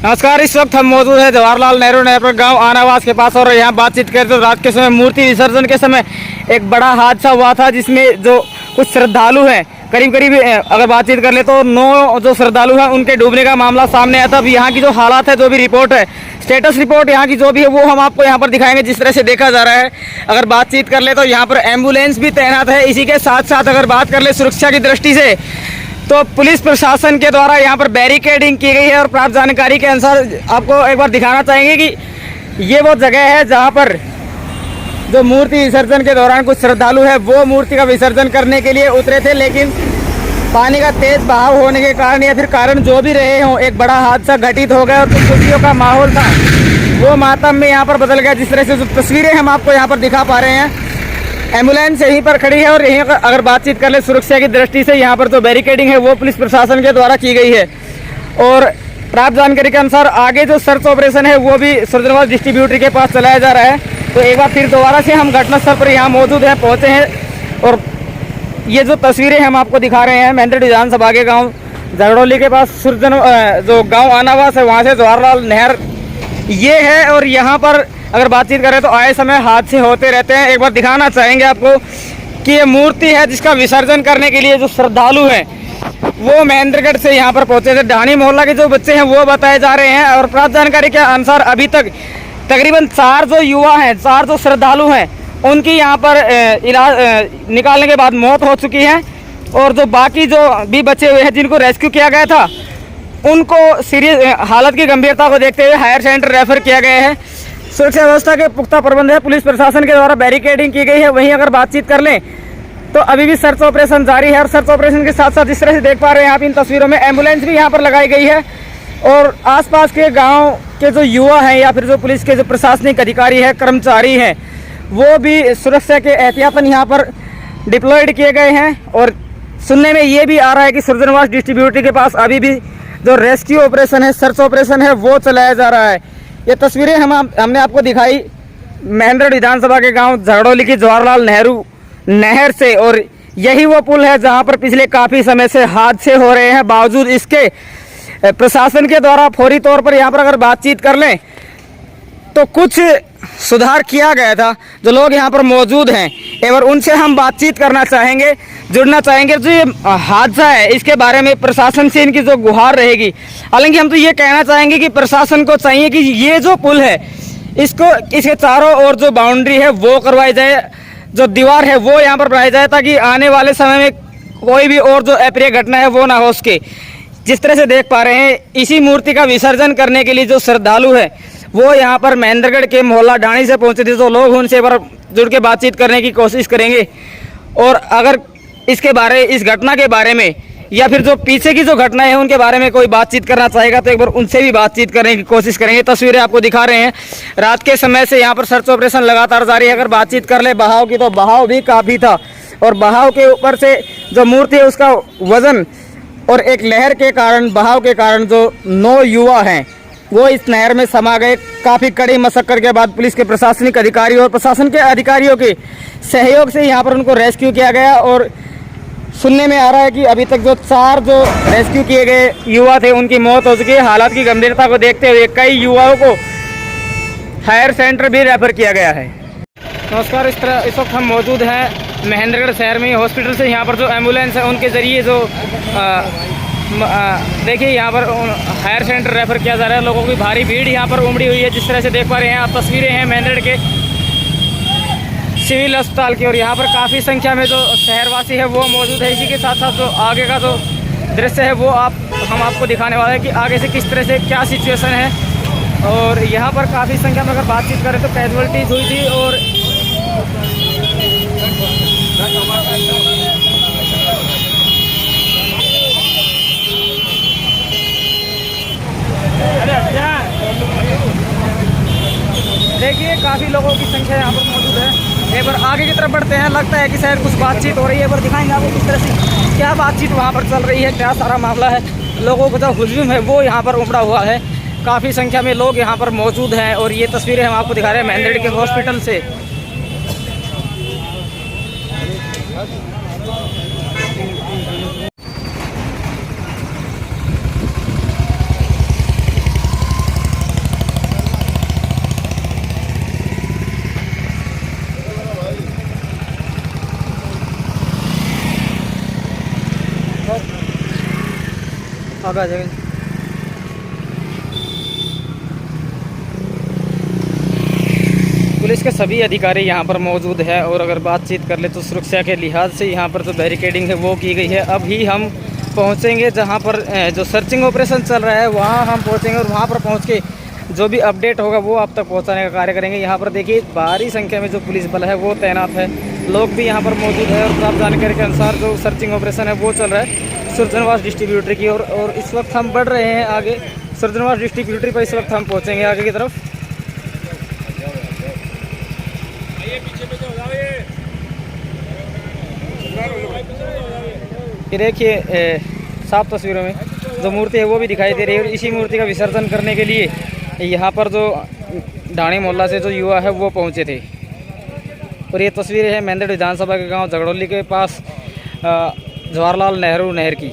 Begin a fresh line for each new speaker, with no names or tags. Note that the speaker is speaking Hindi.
नमस्कार। इस वक्त हम मौजूद है जवाहरलाल नेहरू नेटवर्क गांव आनावास के पास और यहाँ बातचीत करते तो रात के समय मूर्ति विसर्जन के समय एक बड़ा हादसा हुआ था, जिसमें जो कुछ श्रद्धालु हैं करीब अगर बातचीत कर ले तो 9 जो श्रद्धालु हैं उनके डूबने का मामला सामने आया था। अब यहाँ की जो हालात है, जो भी रिपोर्ट है, स्टेटस रिपोर्ट यहाँ की जो भी है वो हम आपको यहाँ पर दिखाएंगे। जिस तरह से देखा जा रहा है, अगर बातचीत कर ले तो यहाँ पर एम्बुलेंस भी तैनात है। इसी के साथ साथ अगर बात कर ले सुरक्षा की दृष्टि से तो पुलिस प्रशासन के द्वारा यहाँ पर बैरिकेडिंग की गई है। और प्राप्त जानकारी के अनुसार आपको एक बार दिखाना चाहेंगे कि ये वो जगह है जहाँ पर जो मूर्ति विसर्जन के दौरान कुछ श्रद्धालु है वो मूर्ति का विसर्जन करने के लिए उतरे थे, लेकिन पानी का तेज बहाव होने के कारण या फिर कारण जो भी रहे हों, एक बड़ा हादसा घटित हो गया और जो खुशियों का माहौल था वो मातम में यहाँ पर बदल गया। जिस तरह से जो तस्वीरें हम आपको यहाँ पर दिखा पा रहे हैं, एम्बुलेंस यहीं पर खड़ी है और यहीं अगर बातचीत कर ले सुरक्षा की दृष्टि से यहाँ पर जो बैरिकेडिंग है वो पुलिस प्रशासन के द्वारा की गई है। और प्राप्त जानकारी के अनुसार आगे जो सर्च ऑपरेशन है वो भी सुरजनवास डिस्ट्रीब्यूटर के पास चलाया जा रहा है। तो एक बार फिर दोबारा से हम घटनास्थल पर यहाँ मौजूद हैं, पहुँचे हैं और ये जो तस्वीरें हम आपको दिखा रहे हैं मेंढरगढ़ विधानसभा के गाँव झगड़ौली के पास जो गाँव आनावास है वहाँ से जवाहरलाल नहर ये है। और यहाँ पर अगर बातचीत करें तो आए समय हादसे होते रहते हैं। एक बार दिखाना चाहेंगे आपको कि ये मूर्ति है जिसका विसर्जन करने के लिए जो श्रद्धालु हैं वो महेंद्रगढ़ से यहाँ पर पहुँचे थे। ढाणी मोहल्ला के जो बच्चे हैं वो बताए जा रहे हैं। और प्राप्त जानकारी के अनुसार अभी तक तकरीबन 4 जो युवा हैं, 4 जो श्रद्धालु हैं उनकी यहाँ पर इलाज निकालने के बाद मौत हो चुकी है। और जो बाकी जो भी बचे हुए हैं जिनको रेस्क्यू किया गया था उनको सीरियस हालत की गंभीरता को देखते हुए हायर सेंटर रेफर किया गया है। सुरक्षा व्यवस्था के पुख्ता प्रबंध है, पुलिस प्रशासन के द्वारा बैरिकेडिंग की गई है। वहीं अगर बातचीत कर लें तो अभी भी सर्च ऑपरेशन जारी है। और सर्च ऑपरेशन के साथ साथ जिस तरह से देख पा रहे हैं आप इन तस्वीरों में, एम्बुलेंस भी यहाँ पर लगाई गई है। और आसपास के गांव के जो युवा हैं या फिर जो पुलिस के जो प्रशासनिक अधिकारी हैं, कर्मचारी हैं, वो भी सुरक्षा के एहतियातन यहाँ पर डिप्लॉयड किए गए हैं। और सुनने में ये भी आ रहा है कि सुरजनवास डिस्ट्रीब्यूटर के पास अभी भी जो रेस्क्यू ऑपरेशन है, सर्च ऑपरेशन है, वो चलाया जा रहा है। ये तस्वीरें हमने आपको दिखाई महेंद्रगढ़ विधानसभा के गांव झगड़ौली की जवाहरलाल नेहरू नहर से। और यही वो पुल है जहां पर पिछले काफ़ी समय से हादसे हो रहे हैं। बावजूद इसके प्रशासन के द्वारा फौरी तौर पर यहाँ पर अगर बातचीत कर लें तो कुछ सुधार किया गया था। जो लोग यहाँ पर मौजूद हैं एक बार उनसे हम बातचीत करना चाहेंगे, जुड़ना चाहेंगे। जो ये हादसा है इसके बारे में प्रशासन से इनकी जो गुहार रहेगी। हालांकि हम तो ये कहना चाहेंगे कि प्रशासन को चाहिए कि ये जो पुल है इसके चारों ओर जो बाउंड्री है वो करवाई जाए, जो दीवार है वो यहाँ पर बनाई जाए, ताकि आने वाले समय में कोई भी और जो अप्रिय घटना है वो ना हो सके। जिस तरह से देख पा रहे हैं, इसी मूर्ति का विसर्जन करने के लिए जो श्रद्धालु है वो यहाँ पर महेंद्रगढ़ के मोहल्ला ढाणी से पहुँचे थे। तो लोग उनसे एक बार जुड़ के बातचीत करने की कोशिश करेंगे। और अगर इस घटना के बारे में या फिर जो पीछे की जो घटना है उनके बारे में कोई बातचीत करना चाहेगा तो एक बार उनसे भी बातचीत करने की कोशिश करेंगे। तस्वीरें आपको दिखा रहे हैं, रात के समय से यहाँ पर सर्च ऑपरेशन लगातार जारी है। अगर बातचीत कर ले बहाव की तो बहाव भी काफ़ी था। और बहाव के ऊपर से जो मूर्ति है उसका वजन और एक लहर के कारण, बहाव के कारण जो 9 युवा हैं वो इस नहर में समा गए। काफ़ी कड़ी मशक्कत के बाद पुलिस के प्रशासनिक अधिकारी और प्रशासन के अधिकारियों के सहयोग से यहाँ पर उनको रेस्क्यू किया गया। और सुनने में आ रहा है कि अभी तक जो 4 जो रेस्क्यू किए गए युवा थे उनकी मौत हो चुकी है। हालात की गंभीरता को देखते हुए कई युवाओं को हायर सेंटर भी रेफर किया गया है। नमस्कार। इस वक्त हम मौजूद हैं महेंद्रगढ़ शहर में हॉस्पिटल से। यहाँ पर जो एम्बुलेंस है उनके ज़रिए जो देखिए यहाँ पर हायर सेंटर रेफ़र किया जा रहा है। लोगों की भारी भीड़ यहाँ पर उमड़ी हुई है। जिस तरह से देख पा रहे हैं आप, तस्वीरें हैं महेंद्रगढ़ के सिविल अस्पताल की। और यहाँ पर काफ़ी संख्या में जो शहरवासी है वो मौजूद है। इसी के साथ साथ जो आगे का जो दृश्य है वो हम आपको दिखाने वाले हैं कि आगे से किस तरह से क्या सिचुएशन है। और यहाँ पर काफ़ी संख्या में अगर बातचीत करें तो कैजुअलिटीज हुई थी। और देखिए काफ़ी लोगों की संख्या यहाँ पर मौजूद है। एक बार आगे की तरफ बढ़ते हैं, लगता है कि शायद कुछ बातचीत हो रही है। एक बार दिखाएंगे आपको किस तरह से क्या बातचीत वहाँ पर चल रही है, क्या सारा मामला है। लोगों का जो हुजूम है वो यहाँ पर उमड़ा हुआ है। काफ़ी संख्या में लोग यहाँ पर मौजूद हैं। और ये तस्वीरें हम आपको दिखा रहे हैं महेंद्रगढ़ के हॉस्पिटल से। आगे आ जाएंगे। पुलिस के सभी अधिकारी यहाँ पर मौजूद है और अगर बातचीत कर ले तो सुरक्षा के लिहाज से यहाँ पर जो बैरिकेडिंग है वो की गई है। अभी हम पहुँचेंगे जहाँ पर जो सर्चिंग ऑपरेशन चल रहा है वहाँ हम पहुँचेंगे और वहाँ पर पहुँच के जो भी अपडेट होगा वो आप तक पहुँचाने का कार्य करेंगे। यहाँ पर देखिए भारी संख्या में जो पुलिस बल है वो तैनात है, लोग भी यहाँ पर मौजूद है और प्राप्त जानकारी के अनुसार जो सर्चिंग ऑपरेशन है वो चल रहा है सुरजनवास डिस्ट्रीब्यूटरी की ओर। और इस वक्त हम बढ़ रहे हैं आगे, सुरजनवास डिस्ट्रीब्यूटरी पर इस वक्त हम पहुँचेंगे आगे की तरफ। ये देखिए साफ तस्वीरों में जो मूर्ति है वो भी दिखाई दे रही है और इसी मूर्ति का विसर्जन करने के लिए यहाँ पर जो ढाणी मोहल्ला से जो युवा है वो पहुँचे थे। और ये तस्वीरें हैं मेंदड़ विधानसभा के गांव झगड़ौली के पास जवाहरलाल नेहरू नहर की।